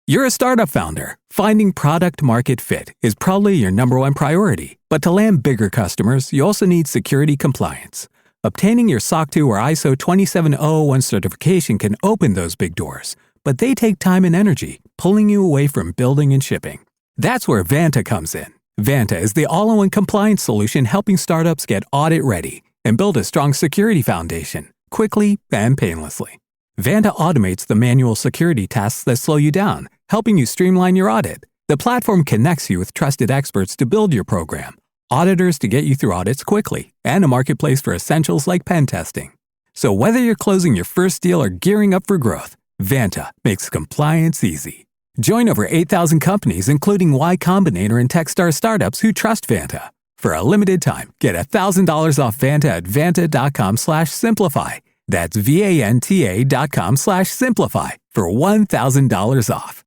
You're a startup founder. Finding product market fit is probably your number one priority. But to land bigger customers, you also need security compliance. Obtaining your SOC 2 or ISO 27001 certification can open those big doors, but they take time and energy, pulling you away from building and shipping. That's where Vanta comes in. Vanta is the all-in-one compliance solution helping startups get audit ready and build a strong security foundation quickly and painlessly. Vanta automates the manual security tasks that slow you down, helping you streamline your audit. The platform connects you with trusted experts to build your program, auditors to get you through audits quickly, and a marketplace for essentials like pen testing. So whether you're closing your first deal or gearing up for growth, Vanta makes compliance easy. Join over 8,000 companies, including Y Combinator and Techstar startups who trust Vanta. For a limited time, get $1,000 off Vanta at vanta.com/simplify. That's VANTA.com/simplify for $1,000 off.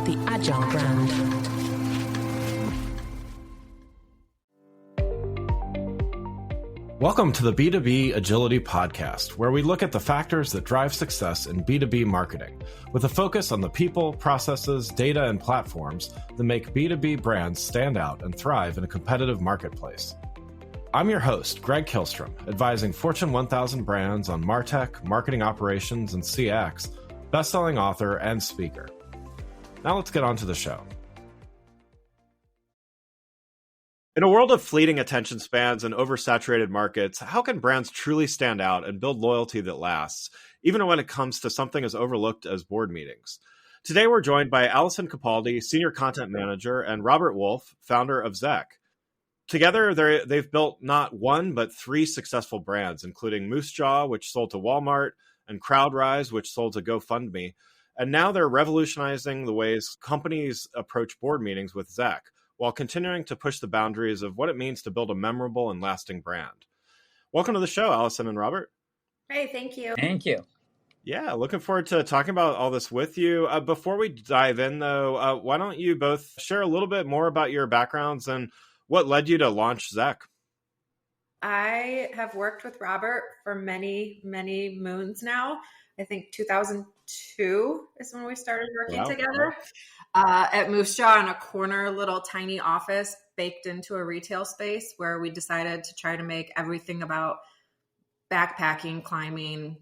The Agile brand. Welcome to the B2B Agility Podcast, where we look at the factors that drive success in B2B marketing, with a focus on the people, processes, data, and platforms that make B2B brands stand out and thrive in a competitive marketplace. I'm your host, Greg Kihlstrom, advising Fortune 1000 brands on MarTech, marketing operations, and CX, best-selling author and speaker. Now let's get on to the show. In a world of fleeting attention spans and oversaturated markets, how can brands truly stand out and build loyalty that lasts, even when it comes to something as overlooked as board meetings? Today, we're joined by Allison Capaldi, Senior Content Manager, and Robert Wolfe, founder of Zeck. Together, they've built not one, but three successful brands, including Moosejaw, which sold to Walmart, and CrowdRise, which sold to GoFundMe. And now they're revolutionizing the ways companies approach board meetings with Zeck, while continuing to push the boundaries of what it means to build a memorable and lasting brand. Welcome to the show, Allison and Robert. Hey, thank you. Thank you. Yeah, looking forward to talking about all this with you. Before we dive in, though, why don't you both share a little bit more about your backgrounds and what led you to launch Zeck? I have worked with Robert for many, many moons now. I think 2002 is when we started working together at Moosejaw in a corner, little tiny office baked into a retail space where we decided to try to make everything about backpacking, climbing,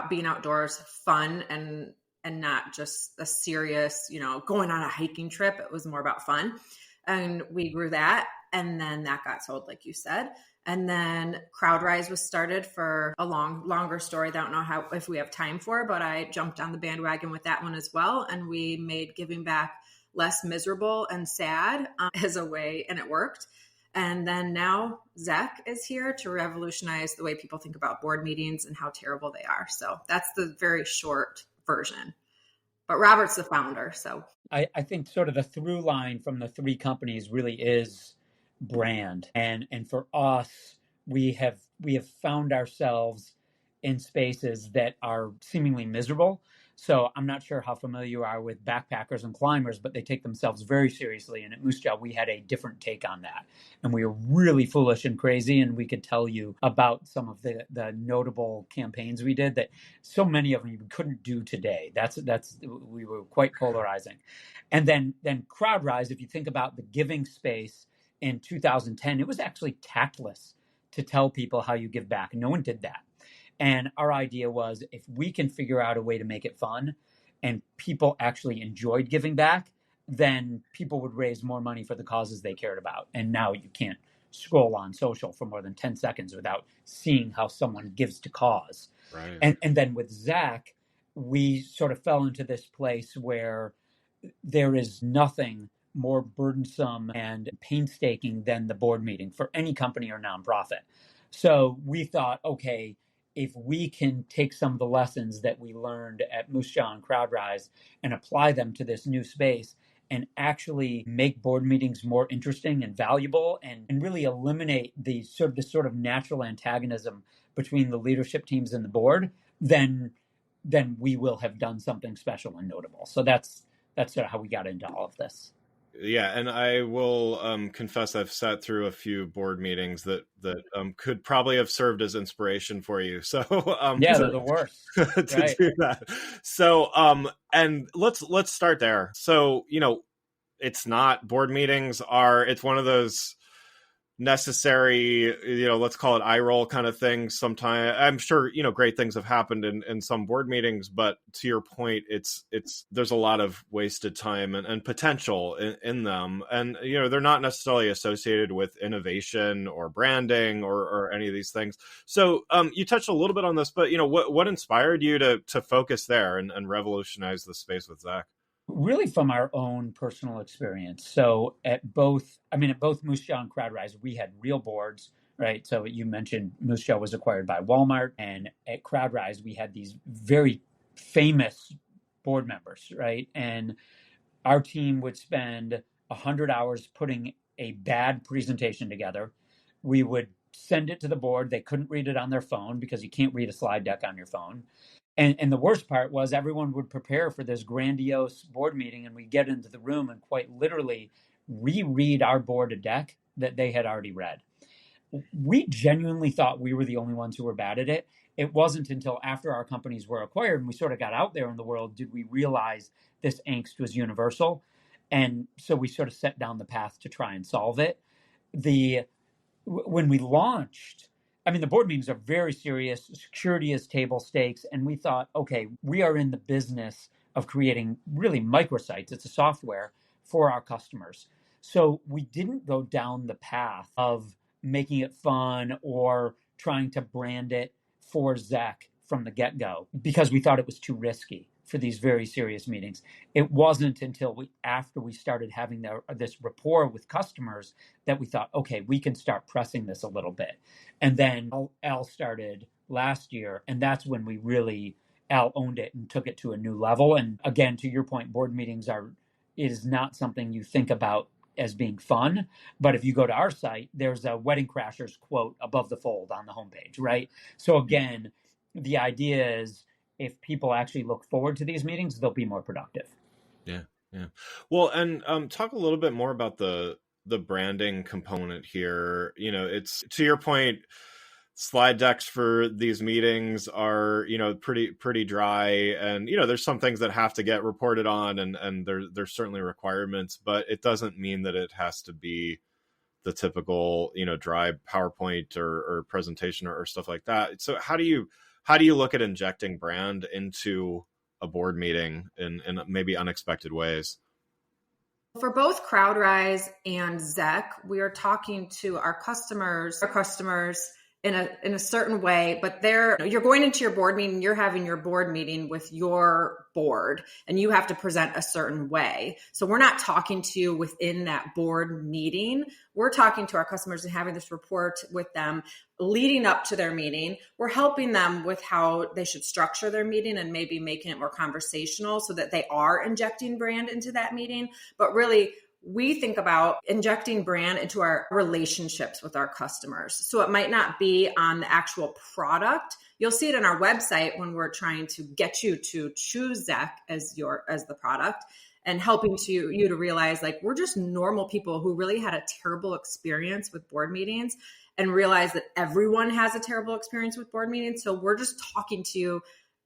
being outdoors fun and not just a serious, going on a hiking trip. It was more about fun. And we grew that. And then that got sold, like you said. And then CrowdRise was started for a longer story that I don't know if we have time for, but I jumped on the bandwagon with that one as well. And we made giving back less miserable and sad as a way, and it worked. And then now Zeck is here to revolutionize the way people think about board meetings and how terrible they are. So that's the very short version. But Robert's the founder. So I think sort of the through line from the three companies really is brand. And for us, we have found ourselves in spaces that are seemingly miserable. So I'm not sure how familiar you are with backpackers and climbers, but they take themselves very seriously. And at Moosejaw, we had a different take on that. And we were really foolish and crazy. And we could tell you about some of the notable campaigns we did that so many of them you couldn't do today. We were quite polarizing. And then CrowdRise, if you think about the giving space in 2010, it was actually tactless to tell people how you give back. No one did that. And our idea was, if we can figure out a way to make it fun and people actually enjoyed giving back, then people would raise more money for the causes they cared about. And now you can't scroll on social for more than 10 seconds without seeing how someone gives to cause. Right. And then with Zeck, we sort of fell into this place where there is nothing more burdensome and painstaking than the board meeting for any company or nonprofit. So we thought, okay, if we can take some of the lessons that we learned at Moosejaw and CrowdRise and apply them to this new space and actually make board meetings more interesting and valuable and really eliminate the sort of natural antagonism between the leadership teams and the board, then we will have done something special and notable. So that's sort of how we got into all of this. Yeah, and I will confess I've sat through a few board meetings that could probably have served as inspiration for you. So yeah, they're the worst. to Right. do that. So and let's start there. So, it's not board meetings it's one of those necessary, let's call it eye roll kind of thing. Sometimes I'm sure, great things have happened in some board meetings, but to your point, there's a lot of wasted time and potential in them. And, they're not necessarily associated with innovation or branding or any of these things. So you touched a little bit on this, but, what inspired you to focus there and revolutionize the space with Zeck? Really from our own personal experience. So at both Moosejaw and CrowdRise, we had real boards, right? So you mentioned Moosejaw was acquired by Walmart, and at CrowdRise, we had these very famous board members, right? And our team would spend 100 hours putting a bad presentation together. We would send it to the board. They couldn't read it on their phone because you can't read a slide deck on your phone. And the worst part was everyone would prepare for this grandiose board meeting, and we'd get into the room and quite literally reread our board deck that they had already read. We genuinely thought we were the only ones who were bad at it. It wasn't until after our companies were acquired and we sort of got out there in the world did we realize this angst was universal. And so we sort of set down the path to try and solve it. When we launched, the board meetings are very serious. Security is table stakes. And we thought, okay, we are in the business of creating really microsites. It's a software for our customers. So we didn't go down the path of making it fun or trying to brand it for Zeck from the get-go because we thought it was too risky for these very serious meetings. It wasn't until after we started having this rapport with customers that we thought, okay, we can start pressing this a little bit. And then Al started last year, and that's when Al owned it and took it to a new level. And again, to your point, board meetings is not something you think about as being fun. But if you go to our site, there's a Wedding Crashers quote above the fold on the homepage, right? So again, the idea is if people actually look forward to these meetings, they'll be more productive. Yeah. Well, and talk a little bit more about the branding component here. It's to your point, slide decks for these meetings are, pretty dry, and, there's some things that have to get reported on and there's certainly requirements, but it doesn't mean that it has to be the typical, dry PowerPoint or presentation or stuff like that. So how do you look at injecting brand into a board meeting in maybe unexpected ways? For both CrowdRise and Zeck, we are talking to our customers in a certain way, but you're going into your board meeting, you're having your board meeting with your board, and you have to present a certain way. So we're not talking to you within that board meeting. We're talking to our customers and having this report with them leading up to their meeting. We're helping them with how they should structure their meeting and maybe making it more conversational so that they are injecting brand into that meeting. But really, we think about injecting brand into our relationships with our customers. So it might not be on the actual product. You'll see it on our website when we're trying to get you to choose Zeck as the product and helping you to realize like we're just normal people who really had a terrible experience with board meetings and realize that everyone has a terrible experience with board meetings. So we're just talking to you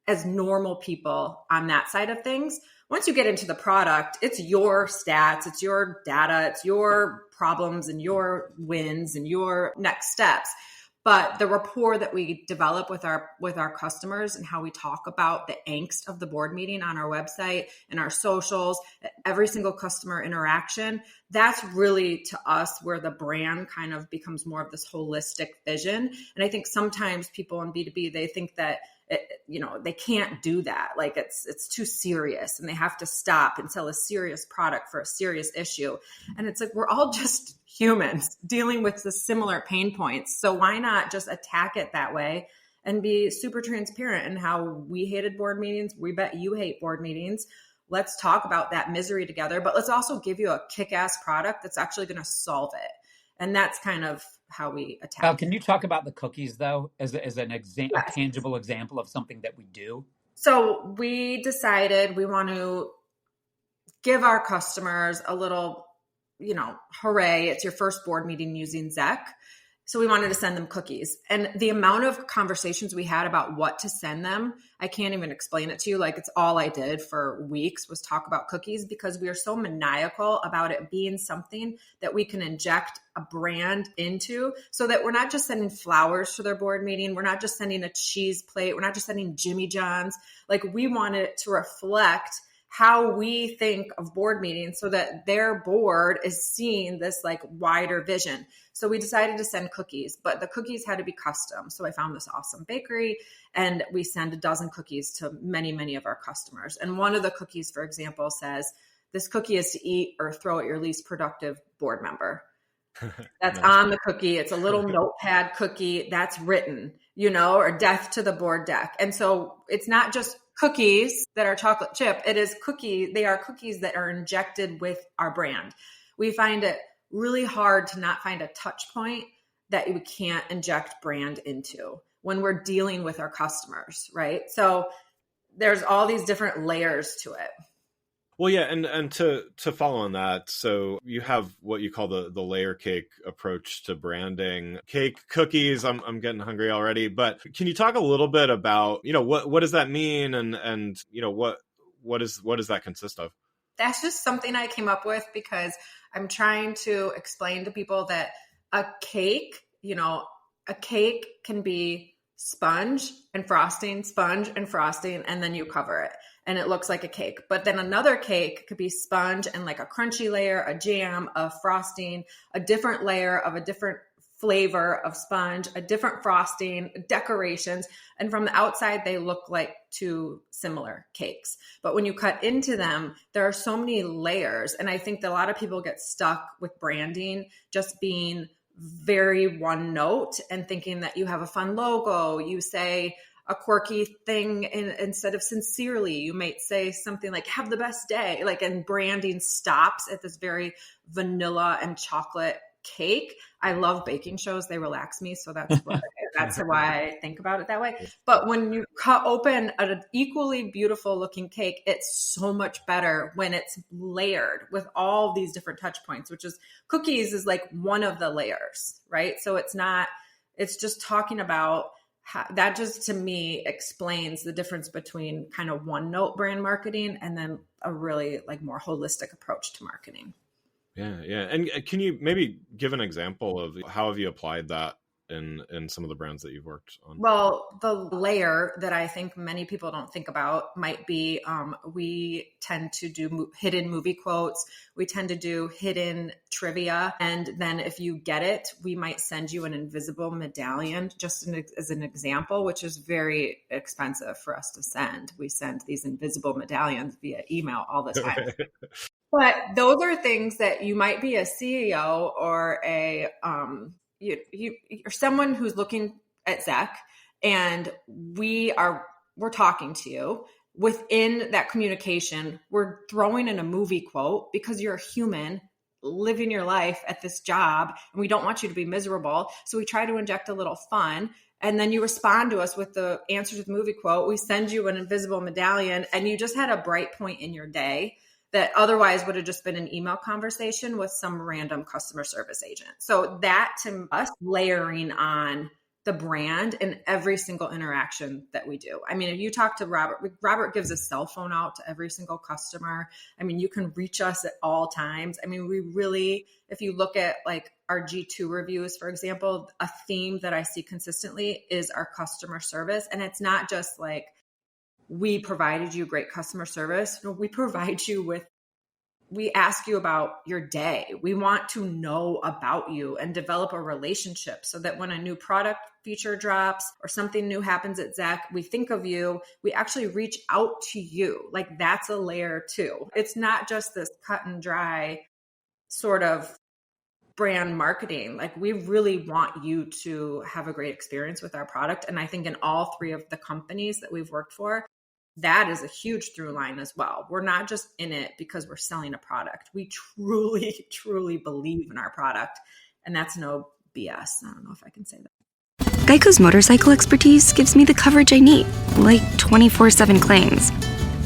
as normal people on that side of things. Once you get into the product, it's your stats, it's your data, it's your problems and your wins and your next steps. But the rapport that we develop with our customers and how we talk about the angst of the board meeting on our website and our socials, every single customer interaction, that's really to us where the brand kind of becomes more of this holistic vision. And I think sometimes people in B2B, they think that they can't do that. Like it's too serious and they have to stop and sell a serious product for a serious issue. And it's like, we're all just humans dealing with the similar pain points. So why not just attack it that way and be super transparent in how we hated board meetings. We bet you hate board meetings. Let's talk about that misery together, but let's also give you a kick-ass product that's actually going to solve it. And that's kind of how we attack. Can you talk about the cookies though, as an example, a tangible example of something that we do? So we decided we want to give our customers a little hooray, it's your first board meeting using Zeck. So we wanted to send them cookies. And the amount of conversations we had about what to send them, I can't even explain it to you. Like, it's all I did for weeks was talk about cookies, because we are so maniacal about it being something that we can inject a brand into, so that we're not just sending flowers to their board meeting. We're not just sending a cheese plate. We're not just sending Jimmy John's. Like, we want it to reflect how we think of board meetings, so that their board is seeing this like wider vision. So we decided to send cookies, but the cookies had to be custom. So I found this awesome bakery, and we send a dozen cookies to many, many of our customers. And one of the cookies, for example, says, "This cookie is to eat or throw at your least productive board member." That's nice. On the cookie. It's a little notepad cookie that's written, or death to the board deck. And so it's not just cookies that are chocolate chip. It is cookie. They are cookies that are injected with our brand. We find it really hard to not find a touch point that we can't inject brand into when we're dealing with our customers, right? So there's all these different layers to it. Well, yeah, and to follow on that, so you have what you call the layer cake approach to branding. Cake, cookies, I'm getting hungry already, but can you talk a little bit about, what does that mean, and what does that consist of? That's just something I came up with because I'm trying to explain to people that a cake can be sponge and frosting, and then you cover it and it looks like a cake. But then another cake could be sponge and like a crunchy layer, a jam, a frosting, a different layer of a different flavor of sponge, a different frosting, decorations. And from the outside, they look like two similar cakes. But when you cut into them, there are so many layers. And I think that a lot of people get stuck with branding just being very one note and thinking that you have a fun logo. You say a quirky thing instead of sincerely. You might say something like, have the best day. And branding stops at this very vanilla and chocolate cake. I love baking shows. They relax me. So that's why I think about it that way. But when you cut open an equally beautiful looking cake, it's so much better when it's layered with all these different touch points, which is cookies is like one of the layers, right? So it's just talking about that just to me explains the difference between kind of one note brand marketing and then a really like more holistic approach to marketing. Yeah. And can you maybe give an example of how have you applied that in some of the brands that you've worked on? Well, the layer that I think many people don't think about might be we tend to do hidden movie quotes. We tend to do hidden trivia. And then if you get it, we might send you an invisible medallion, just as an example, which is very expensive for us to send. We send these invisible medallions via email all the time. But those are things that you might be a CEO or you're someone who's looking at Zeck, and we're talking to you. Within that communication, we're throwing in a movie quote because you're a human living your life at this job, and we don't want you to be miserable. So we try to inject a little fun. And then you respond to us with the answer to the movie quote. We send you an invisible medallion, and you just had a bright point in your day that otherwise would have just been an email conversation with some random customer service agent. So that to us, layering on the brand in every single interaction that we do. I mean, if you talk to Robert gives a cell phone out to every single customer. I mean, you can reach us at all times. I mean, we really, if you look at like our G2 reviews, for example, a theme that I see consistently is our customer service. And it's not just like, we provided you great customer service. No, we ask you about your day. We want to know about you and develop a relationship so that when a new product feature drops or something new happens at Zeck, we think of you, we actually reach out to you. Like that's a layer too. It's not just this cut and dry sort of brand marketing. Like we really want you to have a great experience with our product. And I think in all three of the companies that we've worked for, that is a huge through line as well. We're not just in it because we're selling a product. We truly, truly believe in our product. And that's no BS. I don't know if I can say that. Geico's motorcycle expertise gives me the coverage I need, like 24/7 claims.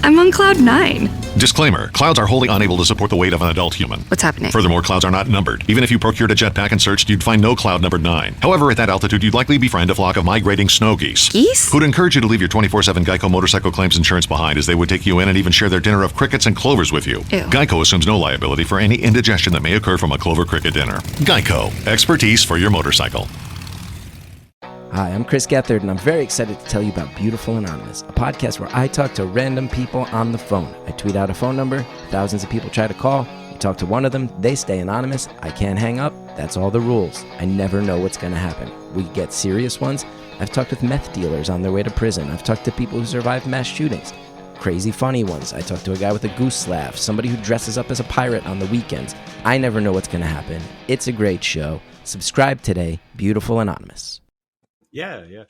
I'm on cloud 9. Disclaimer, clouds are wholly unable to support the weight of an adult human. What's happening? Furthermore, clouds are not numbered. Even if you procured a jetpack and searched, you'd find no cloud numbered 9. However, at that altitude, you'd likely befriend a flock of migrating snow geese. Geese? Who'd encourage you to leave your 24/7 Geico motorcycle claims insurance behind, as they would take you in and even share their dinner of crickets and clovers with you. Ew. Geico assumes no liability for any indigestion that may occur from a clover cricket dinner. Geico. Expertise for your motorcycle. Hi, I'm Chris Gethard, and I'm very excited to tell you about Beautiful Anonymous, a podcast where I talk to random people on the phone. I tweet out a phone number, thousands of people try to call, I talk to one of them, they stay anonymous, I can't hang up, that's all the rules. I never know what's going to happen. We get serious ones. I've talked with meth dealers on their way to prison. I've talked to people who survived mass shootings. Crazy funny ones. I talked to a guy with a goose laugh, somebody who dresses up as a pirate on the weekends. I never know what's going to happen. It's a great show. Subscribe today, Beautiful Anonymous. Yeah.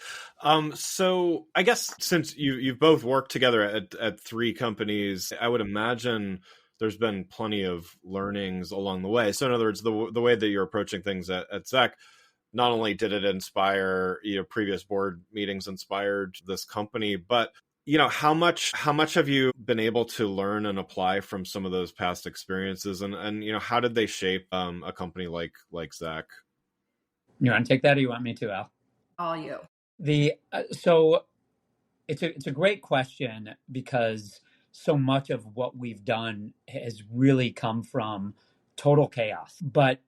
So I guess since you've both worked together at three companies, I would imagine there's been plenty of learnings along the way. So in other words, the way that you're approaching things at Zeck, not only did it inspire, previous board meetings inspired this company, but how much have you been able to learn and apply from some of those past experiences, and how did they shape a company like Zeck? You want to take that, or you want me to, Al? All you. So it's a great question, because so much of what we've done has really come from total chaos. But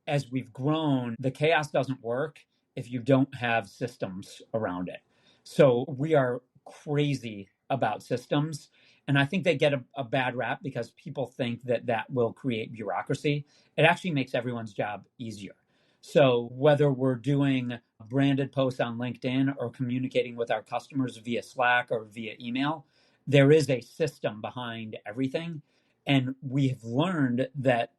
as we've grown, the chaos doesn't work if you don't have systems around it. So we are crazy about systems. And I think they get a bad rap because people think that will create bureaucracy. It actually makes everyone's job easier. So whether we're doing branded posts on LinkedIn or communicating with our customers via Slack or via email, there is a system behind everything. And we have learned that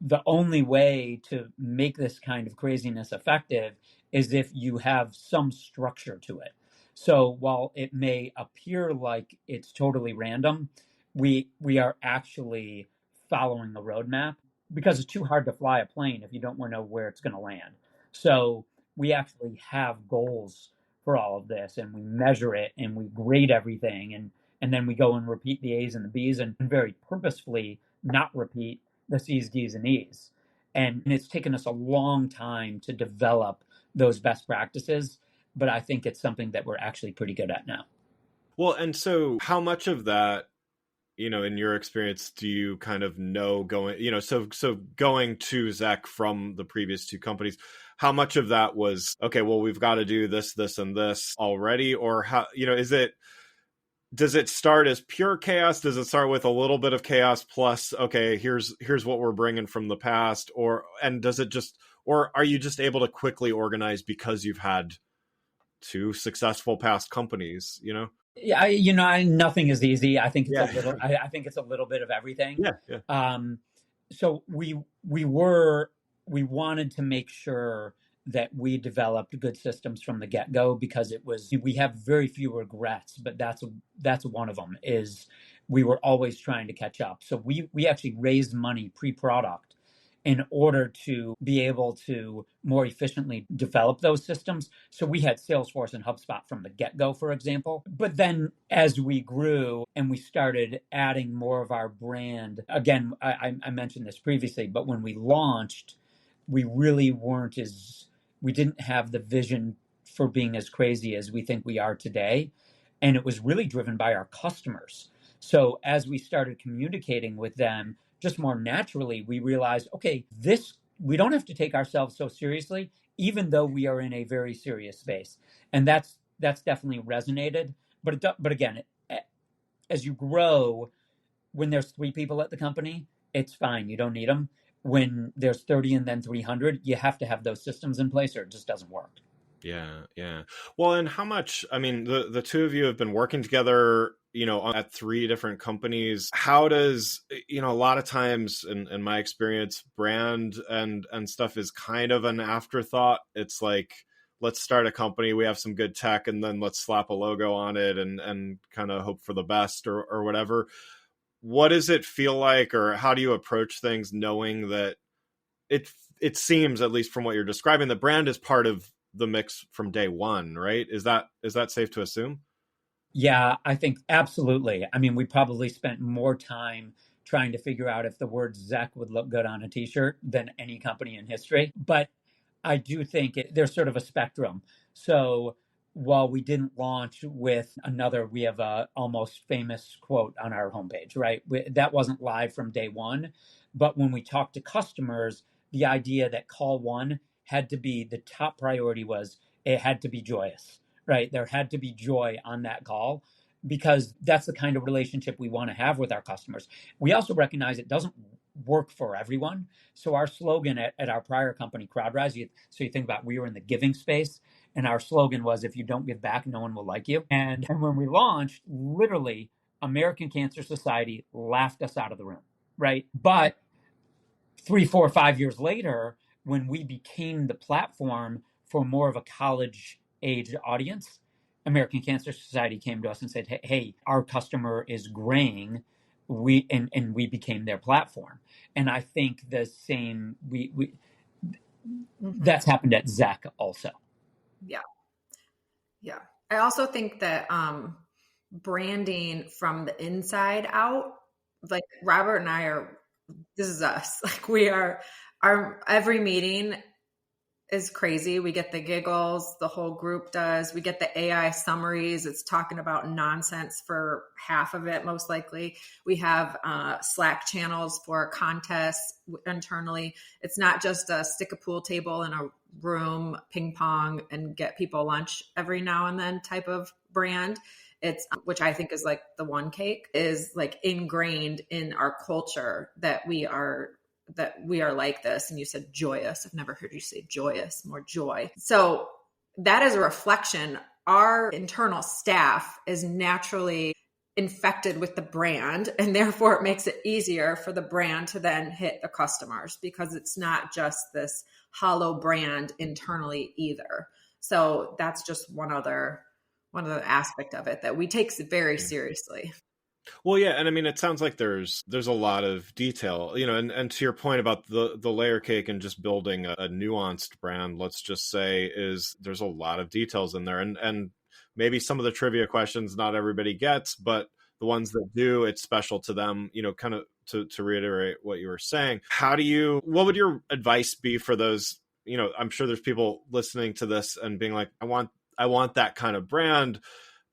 the only way to make this kind of craziness effective is if you have some structure to it. So while it may appear like it's totally random, we are actually following the roadmap, because it's too hard to fly a plane if you don't know where it's going to land. So we actually have goals for all of this, and we measure it, and we grade everything, and then we go and repeat the A's and the B's, and very purposefully not repeat the C's, D's, and E's. And it's taken us a long time to develop those best practices, but I think it's something that we're actually pretty good at now. Well, and so how much of that, in your experience, do you kind of know going, so going to Zeck from the previous two companies, how much of that was, okay, well, we've got to do this, this, and this already? Or how, does it start as pure chaos? Does it start with a little bit of chaos plus, okay, here's what we're bringing from the past? Or are you just able to quickly organize because you've had two successful past companies, Yeah, nothing is easy. I think it's a little. I think it's a little bit of everything. Yeah. So we wanted to make sure that we developed good systems from the get-go, because we have very few regrets, but that's one of them. Is we were always trying to catch up. So we actually raised money pre-product in order to be able to more efficiently develop those systems. So we had Salesforce and HubSpot from the get-go, for example. But then as we grew and we started adding more of our brand, again, I mentioned this previously, but when we launched, we really we didn't have the vision for being as crazy as we think we are today. And it was really driven by our customers. So as we started communicating with them, just more naturally, we realized, okay, we don't have to take ourselves so seriously, even though we are in a very serious space. And that's definitely resonated. But again, as you grow, when there's 3 people at the company, it's fine. You don't need them. When there's 30 and then 300, you have to have those systems in place or it just doesn't work. Yeah. Well, and how much, the two of you have been working together, at 3 different companies. How does, a lot of times in my experience, brand and stuff is kind of an afterthought. It's like, let's start a company, we have some good tech, and then let's slap a logo on it and kind of hope for the best or whatever. What does it feel like, or how do you approach things knowing that it seems, at least from what you're describing, the brand is part of the mix from day one, right? Is that safe to assume? Yeah, I think absolutely. I mean, we probably spent more time trying to figure out if the word Zeck would look good on a t-shirt than any company in history. But I do think there's sort of a spectrum. So while we didn't launch with another, we have a almost famous quote on our homepage, right? That wasn't live from day one. But when we talked to customers, the idea that call one had to be the top priority was it had to be joyous, right? There had to be joy on that call because that's the kind of relationship we want to have with our customers. We also recognize it doesn't work for everyone. So our slogan at our prior company, CrowdRise, so you think about we were in the giving space, and our slogan was, if you don't give back, no one will like you. And when we launched, literally, American Cancer Society laughed us out of the room, right? But 3, 4, 5 years later, when we became the platform for more of a college age audience, American Cancer Society came to us and said, hey, our customer is graying. And we became their platform. And I think the same, that's happened at Zeck also. Yeah. Yeah. I also think that branding from the inside out, like Robert and I this is us. Like every meeting is crazy. We get the giggles, the whole group does. We get the AI summaries. It's talking about nonsense for half of it, most likely. We have Slack channels for contests internally. It's not just a stick a pool table in a room, ping pong, and get people lunch every now and then type of brand. It's, which I think is like the one cake, is like ingrained in our culture that we are like this. And you said joyous. I've never heard you say joyous, more joy. So that is a reflection. Our internal staff is naturally infected with the brand, and therefore it makes it easier for the brand to then hit the customers, because it's not just this hollow brand internally either. So that's just one other aspect of it that we take very seriously. Well, yeah, and I mean, it sounds like there's a lot of detail, and to your point about the layer cake and just building a nuanced brand, let's just say, is there's a lot of details in there, and maybe some of the trivia questions not everybody gets, but the ones that do, it's special to them, kind of to reiterate what you were saying. What would your advice be for those, I'm sure there's people listening to this and being like, I want that kind of brand,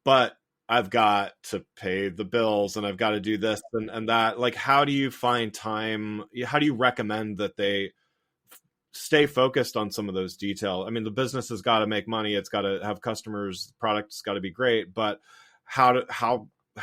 but I've got to pay the bills and I've got to do this and that. Like, how do you find time? How do you recommend that they stay focused on some of those details? I mean, the business has got to make money. It's got to have customers. The product's got to be great. But how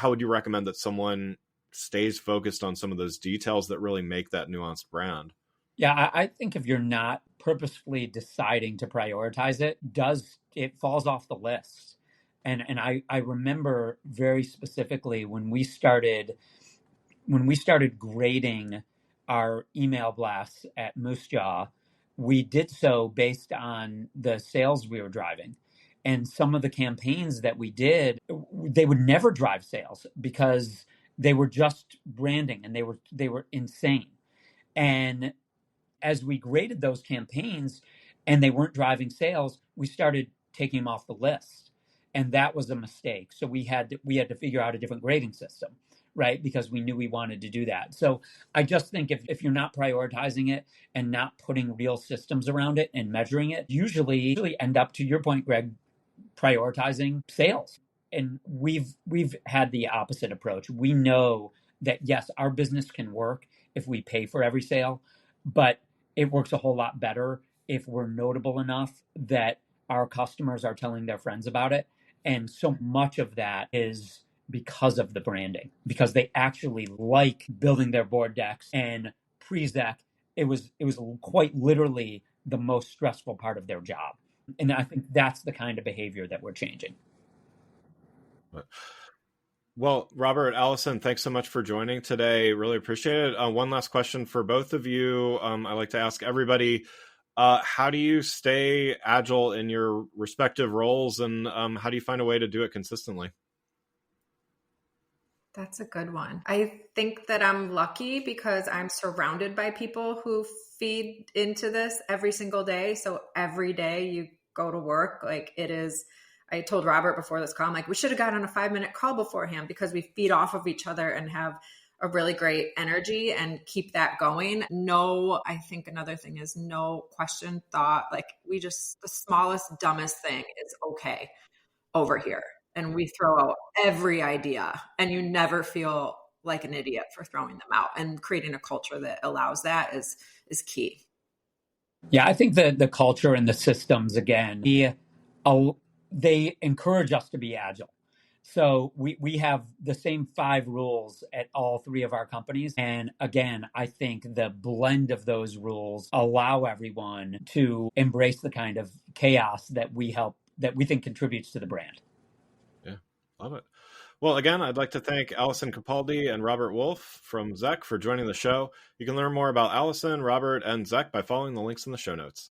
would you recommend that someone stays focused on some of those details that really make that nuanced brand? Yeah, I think if you're not purposefully deciding to prioritize it falls off the list. And I remember very specifically when we started grading our email blasts at Moosejaw, we did so based on the sales we were driving. And some of the campaigns that we did, they would never drive sales because they were just branding and they were insane. And as we graded those campaigns and they weren't driving sales, we started taking them off the list. And that was a mistake. So we had to figure out a different grading system, right? Because we knew we wanted to do that. So I just think if you're not prioritizing it and not putting real systems around it and measuring it, usually end up, to your point, Greg, prioritizing sales. And we've had the opposite approach. We know that, yes, our business can work if we pay for every sale, but it works a whole lot better if we're notable enough that our customers are telling their friends about it. And so much of that is because of the branding, because they actually like building their board decks. And pre-Zeck, it was quite literally the most stressful part of their job. And I think that's the kind of behavior that we're changing. Well, Robert, Allison, thanks so much for joining today. Really appreciate it. One last question for both of you. I like to ask everybody, how do you stay agile in your respective roles, and how do you find a way to do it consistently? That's a good one. I think that I'm lucky because I'm surrounded by people who feed into this every single day. So every day you go to work, like it is, I told Robert before this call, I'm like, we should have got on a 5-minute call beforehand because we feed off of each other and have a really great energy and keep that going. I think another thing is no question, thought, like the smallest, dumbest thing is okay over here. And we throw out every idea and you never feel like an idiot for throwing them out, and creating a culture that allows that is key. Yeah, I think the culture and the systems, again, they encourage us to be agile. So we have the same 5 rules at all 3 of our companies. And again, I think the blend of those rules allow everyone to embrace the kind of chaos that we think contributes to the brand. Yeah, love it. Well, again, I'd like to thank Allison Capaldi and Robert Wolfe from Zeck for joining the show. You can learn more about Allison, Robert, and Zeck by following the links in the show notes.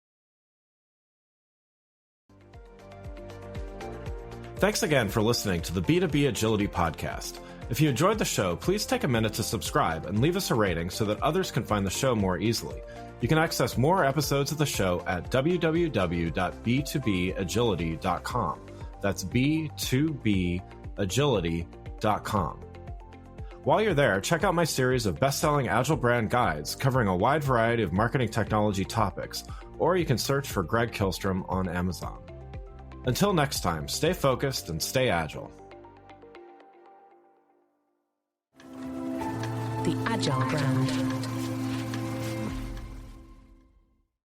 Thanks again for listening to the B2B Agility Podcast. If you enjoyed the show, please take a minute to subscribe and leave us a rating so that others can find the show more easily. You can access more episodes of the show at www.b2bagility.com. That's b2bagility.com. While you're there, check out my series of best-selling Agile brand guides covering a wide variety of marketing technology topics, or you can search for Greg Kihlstrom on Amazon. Until next time, stay focused and stay agile. The Agile Brand.